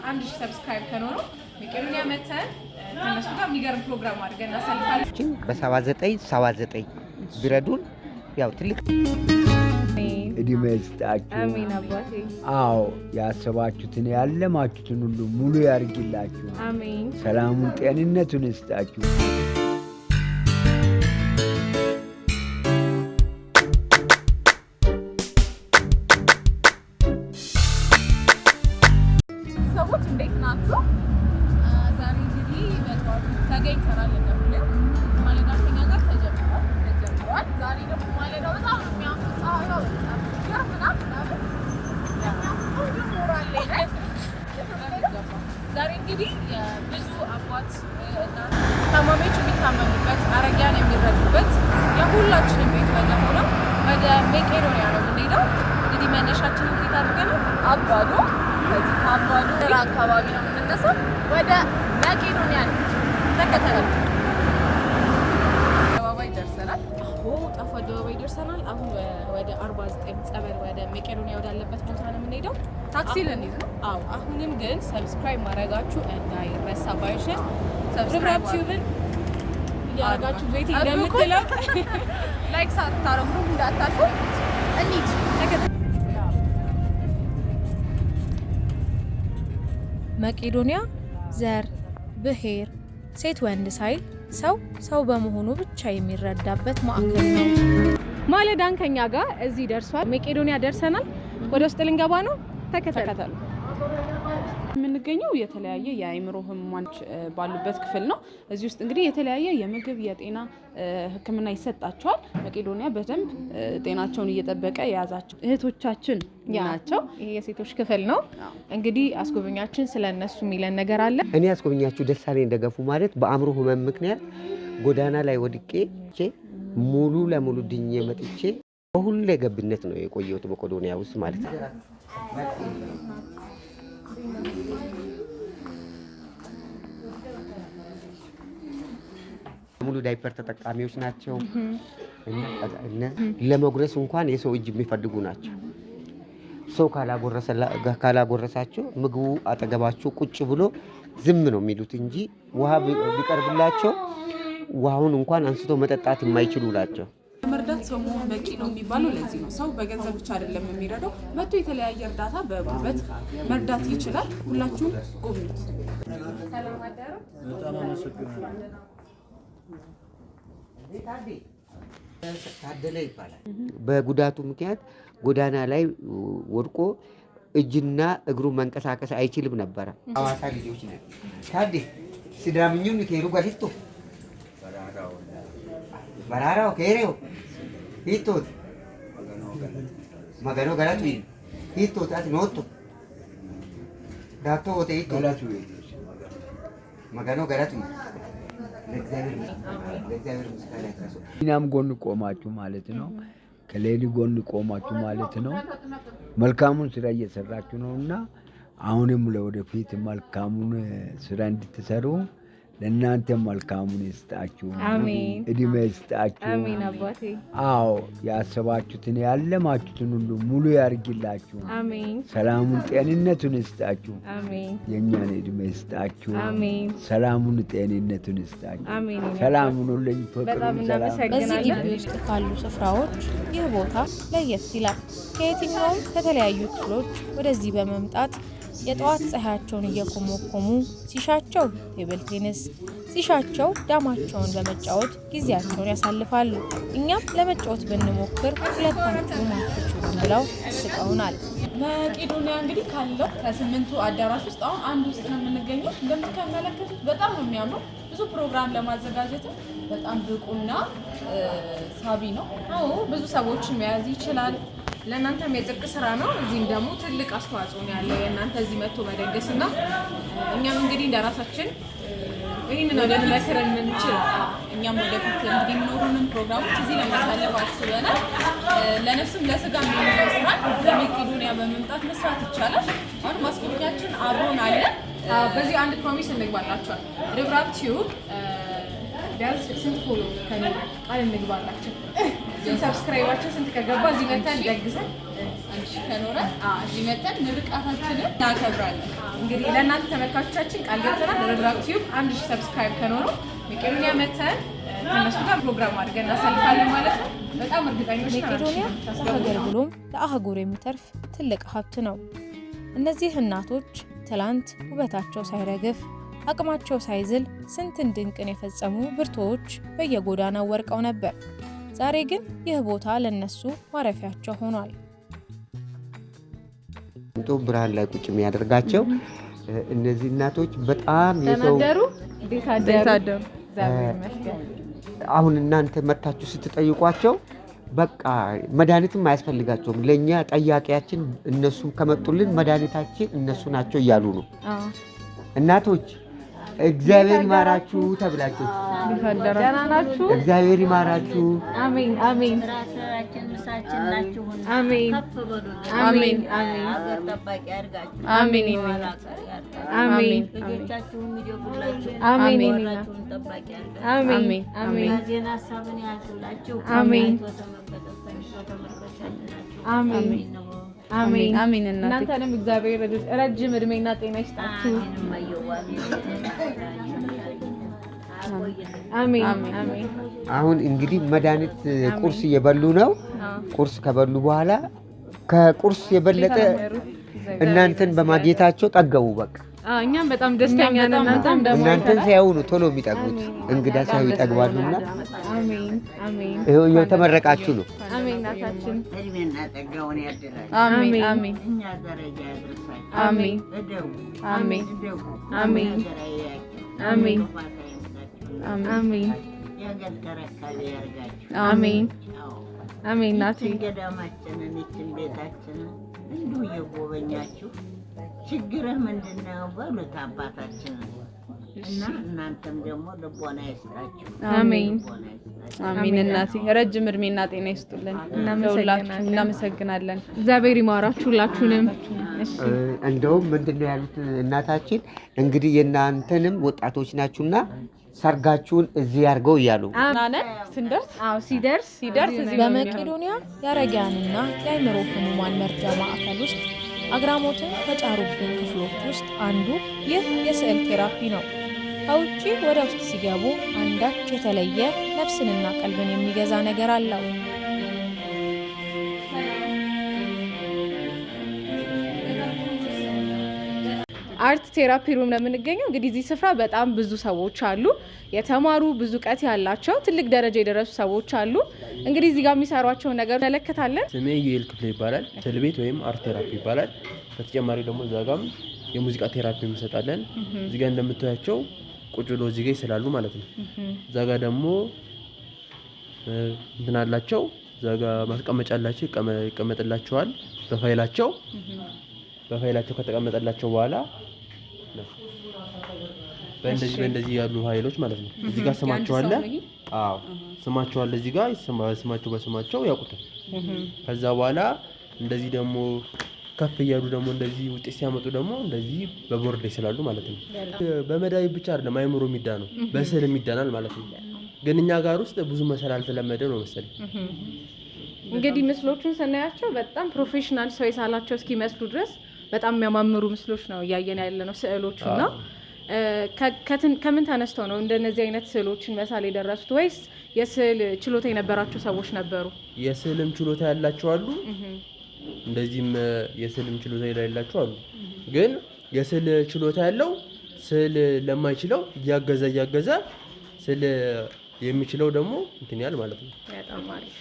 1000 ሰብስክራይብ ከኖረው መቄዶንያ መተን ከነሱ ጋር የሚገርም ፕሮግራም አድርገን እናሳልፋለን። በ79 ቢረዱን ያው ትልቅ እድሜ ይስጣችሁ። አሜን አባቴ። አዎ ያሰባችሁትን ያለማችሁትን ሁሉ ሙሉ ያርግላችሁ። አሜን። ሰላሙን ጤንነቱን ይስጣችሁ። ሰዎች እንዴት ናችሁ? ዛሬ እንግዲህ በጠዋት ተገኝተናል። ማለዳተኛ ጋር ተጀምሯል። ዛሬ ደግሞ ማለዳው በጣም የሚያምር ፀሐይ ነው። ዛሬ እንግዲህ ብዙ አባት እናት ታማሚዎች የሚታመሙበት አረጋውያን የሚረዱበት የሁላችንም ቤት ሆነው ወደ መቄዶንያ ነው የምንሄደው። እንግዲህ መነሻችንን እንዴት አድርገን አባዶ ከዚህ ከአባዶ አካባቢ ነው የምንነሳው ወደ መቄዶንያ ነው። ተከተሉ። አደባባይ ደርሰናል። ጣፎ አደባባይ ደርሰናል። አሁን ወደ 49 ጸበል ወደ መቄዶንያ ወዳለበት ቦታ ነው የምንሄደው። ታክሲ ልንይዝ ነው። አዎ አሁንም ግን ሰብስክራይብ ማድረጋችሁ እንዳይረሳ። ባይሽን ሰብስክራይብ ቲዩብን ያረጋችሁ ቤት እንደምትለው ላይክ ሳታረጉ እንዳታልፉ። እንሂድ። መቄዶንያ ዘር፣ ብሔር፣ ሴት ወንድ ሳይል ሰው በመሆኑ ብቻ የሚረዳበት ማዕከል ነው። ማለዳን ከኛ ጋር እዚህ ደርሷል። መቄዶንያ ደርሰናል። ወደ ውስጥ ልንገባ ነው። ተከተሉ። የምንገኘው የተለያየ የአእምሮ ህሙማኖች ባሉበት ክፍል ነው። እዚህ ውስጥ እንግዲህ የተለያየ የምግብ የጤና ሕክምና ይሰጣቸዋል። መቄዶንያ በደንብ ጤናቸውን እየጠበቀ የያዛቸው እህቶቻችን ናቸው። ይሄ የሴቶች ክፍል ነው። እንግዲህ አስጎብኛችን ስለነሱ የሚለን ነገር አለ። እኔ አስጎብኛችሁ ደሳሌ እንደገፉ ማለት በአእምሮ ህመም ምክንያት ጎዳና ላይ ወድቄ ሙሉ ለሙሉ ድኜ መጥቼ በሁሉ ገብነት ነው የቆየሁት መቄዶንያ ውስጥ ማለት ነው። ሙሉ ዳይፐር ተጠቃሚዎች ናቸው። ለመጉረስ እንኳን የሰው እጅ የሚፈልጉ ናቸው። ሰው ካላጎረሳቸው ምግቡ አጠገባቸው ቁጭ ብሎ ዝም ነው የሚሉት እንጂ ውሃ ቢቀርብላቸው ውሃውን እንኳን አንስቶ መጠጣት የማይችሉ ናቸው። መርዳት ሰው መሆን በቂ ነው የሚባለው ለዚህ ነው። ሰው በገንዘብ ብቻ አይደለም የሚረዳው፣ መጥቶ የተለያየ እርዳታ በጉልበት መርዳት ይችላል። ሁላችሁም ጎብኙት። ታደለ ይባላል። በጉዳቱ ምክንያት ጎዳና ላይ ወድቆ እጅና እግሩ መንቀሳቀስ አይችልም ነበረ። አዋሳ ልጆች ነን። ታዲ ሲዳምኙን ከሩ ጋሊቱ በራራው ከሬው ሂቶት መገኖ ገላቱ ሂቶት አት ኖቶ ዳቶ ወተ ሂቶ መገኖ ገላቱ እኛም ጎን ቆማችሁ ማለት ነው። ከሌሊ ጎን ቆማችሁ ማለት ነው። መልካሙን ስራ እየሰራችሁ ነውና አሁንም ለወደፊት መልካሙን ስራ እንድትሰሩ ለእናንተ መልካሙን ይስጣችሁ። አሜን። እድሜ ይስጣችሁ። አሜን አባቴ። አዎ ያሰባችሁትን ያለማችሁትን ሁሉ ሙሉ ያርግላችሁ። አሜን። ሰላሙን ጤንነቱን ይስጣችሁ። አሜን። የእኛን እድሜ ይስጣችሁ። አሜን። ሰላሙን ጤንነቱን ይስጣችሁ። አሜን። ሰላሙን ሁሉኝ በጣም እናመሰግናለን። በዚህ ግቢ ውስጥ ካሉ ስፍራዎች ይህ ቦታ ለየት ይላል። ከየትኛውም ከተለያዩ ክፍሎች ወደዚህ በመምጣት የጠዋት ፀሐያቸውን እየኮመኮሙ ሲሻቸው ቴብል ቴኒስ ሲሻቸው ዳማቸውን በመጫወት ጊዜያቸውን ያሳልፋሉ። እኛም ለመጫወት ብንሞክር ሁለታችሁም አትችሉም ብለው አስቀውናል። መቄዶንያ እንግዲህ ካለው ከ8ቱ አዳራሽ ውስጥ አሁን አንድ ውስጥ ነው የምንገኘው። እንደምትመለከቱት በጣም ነው የሚያምረው። ብዙ ፕሮግራም ለማዘጋጀት በጣም ብቁና ሳቢ ነው። አዎ ብዙ ሰዎችን መያዝ ይችላል። ለእናንተም የጽድቅ ስራ ነው። እዚህም ደግሞ ትልቅ አስተዋጽኦ ነው ያለው የእናንተ እዚህ መጥቶ መደገስ እና እኛም እንግዲህ እንደራሳችን ይህንን ወደ መክር የምንችል እኛም ወደፊት እንግዲህ የሚኖሩንን ፕሮግራሞች እዚህ ለማሳለፍ አስበናል። ለነፍስም ለስጋ የሚሆን ስራ በመቄዶንያ በመምጣት መስራት ይቻላል። አሁን ማስጎብኛችን አብሮን አለ። በዚህ አንድ ፕሮሚስ እንግባላችኋል። ርብራብ ቲዩብ ቢያንስ ስንት ፎሎ ቃል እንግባላችሁ። ሰብስክራይባችን ስንት ከገባ እዚህ መተን ደግሰን ከኖረ እዚህ መተን ምርቃታችንን እናከብራለን። እንግዲህ ለእናንተ ተመልካቾቻችን ቃል ገብተናል። ድርብራብ ቲዩብ 1000 ሰብስክራይብ ከኖረው መቄዶንያ መተን ከነሱ ጋር ፕሮግራም አድርገን እናሳልፋለን ማለት ነው። በጣም እርግጠኞች ነን። መቄዶንያ ለሀገር ብሎም ለአህጉር የሚተርፍ ትልቅ ሀብት ነው። እነዚህ እናቶች ትላንት ውበታቸው ሳይረግፍ አቅማቸው ሳይዝል ስንትን ድንቅን የፈጸሙ ብርቶች በየጎዳናው ወርቀው ነበር። ዛሬ ግን ይህ ቦታ ለነሱ ማረፊያቸው ሆኗል። ብርሃን ላይ ቁጭ የሚያደርጋቸው እነዚህ እናቶች በጣም የሰው አሁን እናንተ መታችሁ ስትጠይቋቸው በቃ መድኃኒትም አያስፈልጋቸውም። ለኛ ጠያቂያችን እነሱ ከመጡልን መድኃኒታችን እነሱ ናቸው እያሉ ነው። እናቶች እግዚአብሔር ይማራችሁ ተብላችሁ ደህና ናችሁ? እግዚአብሔር ይማራችሁ። አሜን አሜን ራሳችን ምሳችን ናችሁና አሜን ከፍ በሉ። አሜን አሜን ሀገር ጠባቂ ያርጋችሁ። አሜን አሜን ልጆቻችሁን ይደጉላችሁ። አሜን ወራችሁን ጠባቂ ያርጋችሁ። አሜን አሜን ዜና ሀሳብን ያዝላችሁ። አሜን አሜን አሜን አሜን። እናንተንም እግዚአብሔር ረጅም እድሜና ጤና ይስጣችሁ። አሜን አሜን። አሁን እንግዲህ መድኃኒት ቁርስ እየበሉ ነው። ቁርስ ከበሉ በኋላ ከቁርስ የበለጠ እናንተን በማግኘታቸው ጠገቡ። በቃ እኛም በጣም ደስተኛ ነን። እናንተን ሲያዩ ነው ቶሎ የሚጠግቡት። እንግዳ ሲያዩ ይጠግባሉና አሜን አሜን። ይኸው እየተመረቃችሁ ነው። አሜን እናታችን እድሜና ጸጋውን ያድላችሁ። አሜን አሜን እኛ ደረጃ ያድርሳችሁ። አሜን እደጉ አሜን እደጉ አሜን አሜን አሜን የሀገር ተረካቢ ያርጋችሁ። አሜን አሜን። እናቴ ገዳማችንን ይችን ቤታችንን እንዲሁ እየጎበኛችሁ ችግርህ ምንድነው በሉት አባታችንን እና እናንተም ደግሞ ልቦና ይስጣችሁ። አሜን አሜን። እናቴ ረጅም እድሜና ጤና ይስጡልን። እናመሰግናለን። እግዚአብሔር ይማራችሁ ሁላችሁንም። እንደውም ምንድነው ያሉት እናታችን እንግዲህ የእናንተንም ወጣቶች ናችሁና ሰርጋችሁን እዚህ ያርገው እያሉ ሲደርስ በመቄዶንያ የአረጋውያንና የአእምሮ ህሙማን መርጃ ማዕከል ውስጥ አግራሞትን ከጫሩብን ክፍሎች ውስጥ አንዱ ይህ የስዕል ቴራፒ ነው። ከውጭ ወደ ውስጥ ሲገቡ አንዳች የተለየ ነፍስንና ቀልብን የሚገዛ ነገር አለው። አርት ቴራፒ ሩም ነው የምንገኘው። እንግዲህ እዚህ ስፍራ በጣም ብዙ ሰዎች አሉ፣ የተማሩ ብዙ እውቀት ያላቸው ትልቅ ደረጃ የደረሱ ሰዎች አሉ። እንግዲህ እዚህ ጋር የሚሰሯቸውን ነገር እንመለከታለን። ስሜ ዩኤል ክፍሌ ይባላል። ትል ቤት ወይም አርት ቴራፒ ይባላል። በተጨማሪ ደግሞ እዛ ጋም የሙዚቃ ቴራፒ እንሰጣለን። እዚህ ጋር እንደምታያቸው ቁጭ ብሎ እዚህ ጋር ይስላሉ ማለት ነው። እዛ ጋር ደግሞ እንትን አላቸው፣ እዛ ጋር ማስቀመጫ አላቸው፣ ይቀመጥላቸዋል በፋይላቸው ከተቀመጠላቸው በኋላ በእንደዚህ ያሉ ፋይሎች ማለት ነው። እዚህ ጋር ስማቸው አለ። አዎ ስማቸው አለ። እዚህ ጋር ስማቸው በስማቸው ያውቁታል። ከዛ በኋላ እንደዚህ ደግሞ ከፍ እያሉ ደግሞ እንደዚህ ውጤት ሲያመጡ ደግሞ እንደዚህ በቦርድ ላይ ስላሉ ማለት ነው። በመድኃኒት ብቻ አይደለም አእምሮ የሚዳ ነው፣ በስዕል የሚዳናል ማለት ነው። ግን እኛ ጋር ውስጥ ብዙ መሰል አልተለመደ ነው መሰለኝ። እንግዲህ ምስሎቹን ስናያቸው በጣም ፕሮፌሽናል ሰው የሳላቸው እስኪመስሉ ድረስ በጣም የሚያማምሩ ምስሎች ነው እያየን ያለ ነው ስዕሎቹና ከምን ተነስተው ነው እንደነዚህ አይነት ስዕሎችን መሳል የደረሱት? ወይስ የስዕል ችሎታ የነበራቸው ሰዎች ነበሩ? የስዕልም ችሎታ ያላቸው አሉ፣ እንደዚህም የስዕልም ችሎታ የሌላቸው አሉ። ግን የስዕል ችሎታ ያለው ስዕል ለማይችለው እያገዘ ስዕል የሚችለው ደግሞ እንትን ያህል ማለት ነው። በጣም አሪፍ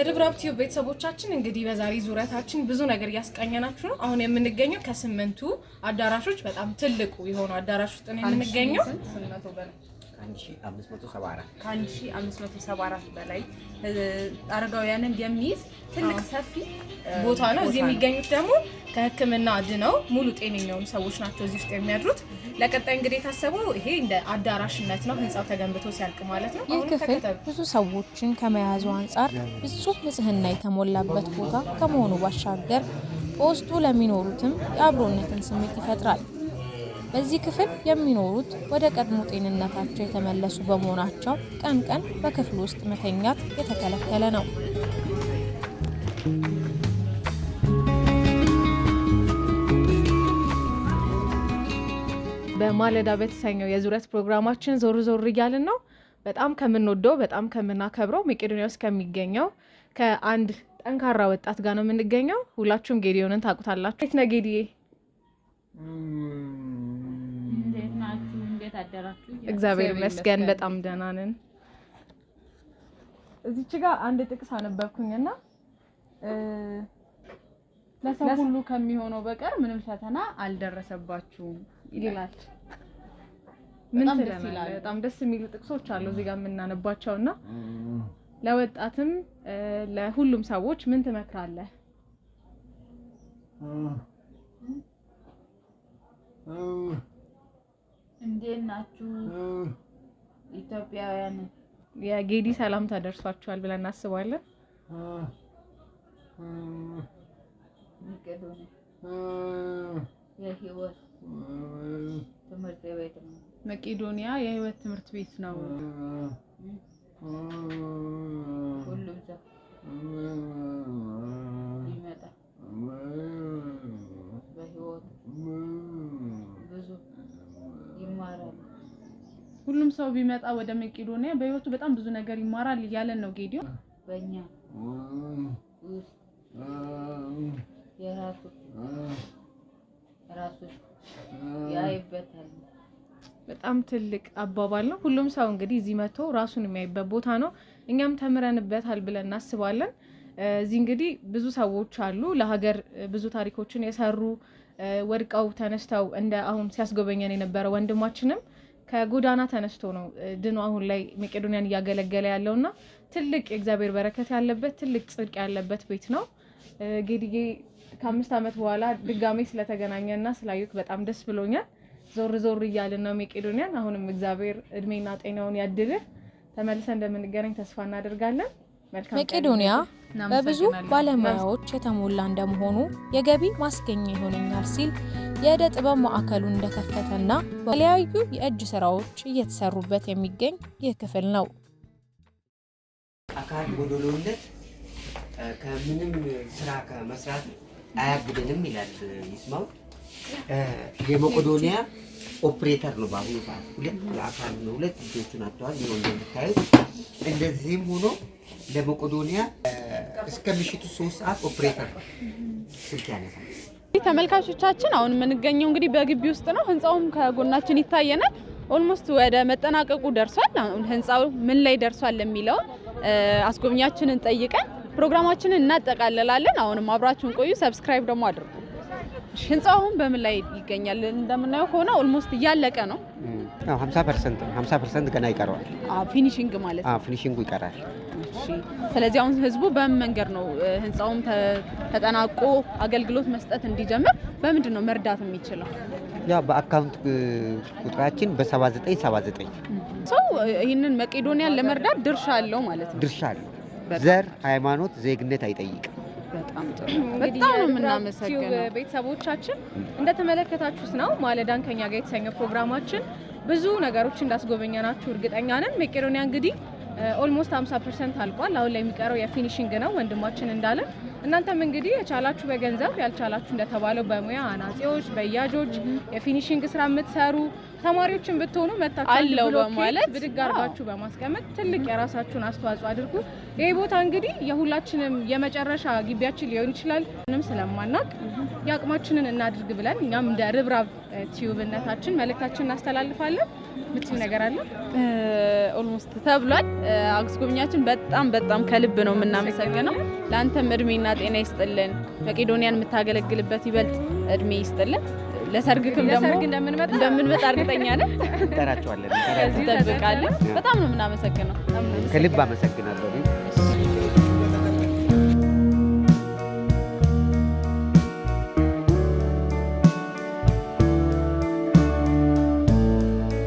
ድርብራብ ቲዩብ ቤተሰቦቻችን እንግዲህ በዛሬ ዙረታችን ብዙ ነገር እያስቃኘናችሁ ነው። አሁን የምንገኘው ከ8ቱ አዳራሾች በጣም ትልቁ የሆነው አዳራሽ ውስጥ ነው የምንገኘው። ከ1574 በላይ አረጋውያንን የሚይዝ ትልቅ ሰፊ ቦታ ነው። እዚህ የሚገኙት ደግሞ ከሕክምና ድነው ሙሉ ጤነኛውን ሰዎች ናቸው እዚህ ውስጥ የሚያድሩት። ለቀጣይ እንግዲህ የታሰበው ይሄ እንደ አዳራሽነት ነው፣ ህንጻው ተገንብቶ ሲያልቅ ማለት ነው። ይህ ክፍል ብዙ ሰዎችን ከመያዙ አንጻር ፍጹም ንጽህና የተሞላበት ቦታ ከመሆኑ ባሻገር በውስጡ ለሚኖሩትም የአብሮነትን ስሜት ይፈጥራል። በዚህ ክፍል የሚኖሩት ወደ ቀድሞ ጤንነታቸው የተመለሱ በመሆናቸው ቀን ቀን በክፍሉ ውስጥ መተኛት የተከለከለ ነው። በማለዳ በተሰኘው የዙረት ፕሮግራማችን ዞር ዞር እያልን ነው። በጣም ከምንወደው በጣም ከምናከብረው መቄዶንያ ውስጥ ከሚገኘው ከአንድ ጠንካራ ወጣት ጋር ነው የምንገኘው። ሁላችሁም ጌዲዮንን ታውቁታላችሁ። እንዴት ነህ ጌዲዬ? እንዴት ናችሁ? እንዴት አደራችሁ? እግዚአብሔር ይመስገን በጣም ደህና ነን። እዚች ጋር አንድ ጥቅስ አነበብኩኝና ለሰው ሁሉ ከሚሆነው በቀር ምንም ፈተና አልደረሰባችሁም ይላል። ምን ትላለህ? በጣም ደስ የሚሉ ጥቅሶች አሉ እዚህ ጋር የምናነባቸውና ለወጣትም ለሁሉም ሰዎች ምን ትመክራለህ? እንዴት ናችሁ ኢትዮጵያውያን? የጌዲ ሰላምታ ደርሷችኋል ብለን እናስባለን። መቄዶንያ የህይወት ትምህርት ቤት ነው። መቄዶንያ የህይወት ትምህርት ቤት ነው። ሁሉም ሰው ይመጣ በህይወት ብዙ ይማራል። ሁሉም ሰው ቢመጣ ወደ መቄዶንያ በህይወቱ በጣም ብዙ ነገር ይማራል እያለን ነው ጌዲዮ። በእኛ ውስጥ የራሱ ያይበታል። በጣም ትልቅ አባባል ነው። ሁሉም ሰው እንግዲህ እዚህ መጥቶ ራሱን የሚያይበት ቦታ ነው። እኛም ተምረንበታል ብለን እናስባለን። እዚህ እንግዲህ ብዙ ሰዎች አሉ ለሀገር ብዙ ታሪኮችን የሰሩ ወድቀው ተነስተው እንደ አሁን ሲያስጎበኘን የነበረ ወንድማችንም ከጎዳና ተነስቶ ነው ድኖ አሁን ላይ መቄዶንያን እያገለገለ ያለውና ትልቅ የእግዚአብሔር በረከት ያለበት ትልቅ ጽድቅ ያለበት ቤት ነው። ጌዲዬ ከ5 ዓመት በኋላ ድጋሜ ስለተገናኘና ስላዩት በጣም ደስ ብሎኛል። ዞር ዞር እያልን ነው መቄዶንያን። አሁንም እግዚአብሔር እድሜና ጤናውን ያድልህ። ተመልሰን እንደምንገናኝ ተስፋ እናደርጋለን። መቄዶንያ በብዙ ባለሙያዎች የተሞላ እንደመሆኑ የገቢ ማስገኛ ይሆነኛል ሲል የዕደ ጥበብ ማዕከሉን እንደከፈተና በተለያዩ የእጅ ስራዎች እየተሰሩበት የሚገኝ ይህ ክፍል ነው። አካል ጎዶሎነት ከምንም ስራ ከመስራት አያግደንም ይላል ይስማው። የመቄዶንያ ኦፕሬተር ነው በአሁኑ ሰዓት። አካል ነው፣ 2 ልጆች ናቸዋል። ይሄው እንደምታዩት እንደዚህም ሆኖ ለመቄዶንያ እስከ ምሽቱ 3 ሰዓት ኦፕሬተር ስልክ ያነሳል። ተመልካቾቻችን አሁን የምንገኘው እንግዲህ በግቢ ውስጥ ነው። ህንጻውም ከጎናችን ይታየናል። ኦልሞስት ወደ መጠናቀቁ ደርሷል። አሁን ህንጻው ምን ላይ ደርሷል የሚለው አስጎብኛችንን ጠይቀን ፕሮግራማችንን እናጠቃልላለን። አሁንም አብራችሁን ቆዩ። ሰብስክራይብ ደግሞ አድርጉ። ህንጻው አሁን በምን ላይ ይገኛል? እንደምናየው ከሆነ ኦልሞስት እያለቀ ነው። 50% ነው። 50% ገና ይቀረዋል። ፊኒሺንግ ማለት ነው። ፊኒሺንጉ ይቀራል። እሺ። ስለዚህ አሁን ህዝቡ በምን መንገድ ነው ህንጻውም ተጠናቆ አገልግሎት መስጠት እንዲጀምር በምንድን ነው መርዳት የሚችለው? ያ በአካውንት ቁጥራችን በ7979 ሰው ይህንን መቄዶንያን ለመርዳት ድርሻ አለው ማለት ነው። ድርሻ አለው። ዘር፣ ሃይማኖት፣ ዜግነት አይጠይቅም። በጣም ጥሩ። በጣም ነው የምናመሰግነው። ቤተሰቦቻችን እንደተመለከታችሁት ነው ማለዳን ከኛ ጋር የተሰኘው ፕሮግራማችን ብዙ ነገሮች እንዳስጎበኘናችሁ እርግጠኛ ነን። መቄዶንያ እንግዲህ ኦልሞስት 50% አልቋል። አሁን ላይ የሚቀረው የፊኒሺንግ ነው ወንድማችን እንዳለ። እናንተም እንግዲህ የቻላችሁ በገንዘብ ያልቻላችሁ እንደተባለው በሙያ አናጺዎች፣ በያጆች የፊኒሺንግ ስራ የምትሰሩ ተማሪዎችን ብትሆኑ መታችሁ አለው በማለት ብድግ አድርጋችሁ በማስቀመጥ ትልቅ የራሳችሁን አስተዋጽኦ አድርጉ። ይሄ ቦታ እንግዲህ የሁላችንም የመጨረሻ ግቢያችን ሊሆን ይችላል። ምንም ስለማናቅ ያቅማችንን እናድርግ ብለን እኛም እንደ ርብራብ ቲዩብነታችን መልእክታችንን እናስተላልፋለን። ምትሉ ነገር አለ? ኦልሞስት ተብሏል። አስጎብኛችን በጣም ከልብ ነው የምናመሰግነው። ለአንተም እድሜና ጤና ይስጥልን። መቄዶንያን የምታገለግልበት ይበልጥ እድሜ ይስጥልን። ለሰርግክም ደግሞ እንደምንመጣ እርግጠኛ ነን። እንጠራቸዋለን። ከዚህ እንጠብቃለን። በጣም ነው የምናመሰግነው። ከልብ አመሰግናለሁ።